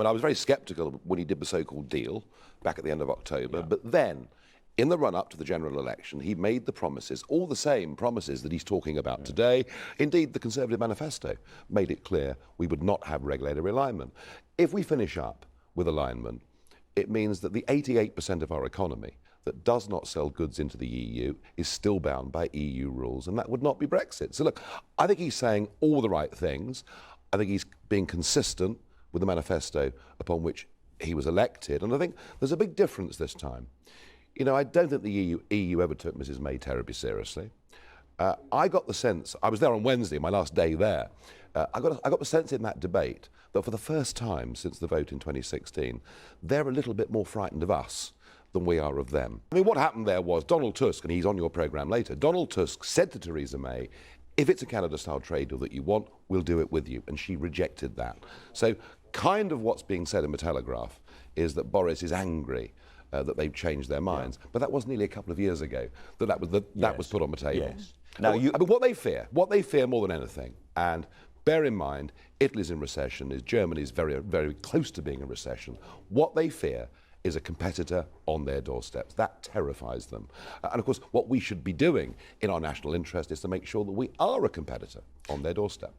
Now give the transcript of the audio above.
But I was very sceptical when he did the so-called deal back at the end of October. But then, in the run-up to the general election, he made the promises, all the same promises that he's talking about today. Indeed, the Conservative manifesto made it clear we would not have regulatory alignment. If we finish up with alignment, it means that the 88% of our economy that does not sell goods into the EU is still bound by EU rules, and that would not be Brexit. So look, I think he's saying all the right things. I think he's being consistent with the manifesto upon which he was elected, and I think there's a big difference this time. You know, I don't think the EU ever took Mrs May terribly seriously. I got the sense, I was there on Wednesday, my last day there, I got the sense in that debate that for the first time since the vote in 2016, they're a little bit more frightened of us than we are of them. I mean, what happened there was Donald Tusk, and he's on your programme later, Donald Tusk said to Theresa May, if it's a Canada-style trade deal that you want, we'll do it with you, and she rejected that. So kind of what's being said in the Telegraph is that Boris is angry that they've changed their minds. But that was nearly a couple of years ago that was put on the table. Yes. Now, I mean, what they fear more than anything, and bear in mind, Italy's in recession, Germany is very, very close to being in recession. What they fear is a competitor on their doorsteps. That terrifies them. And of course, what we should be doing in our national interest is to make sure that we are a competitor on their doorstep.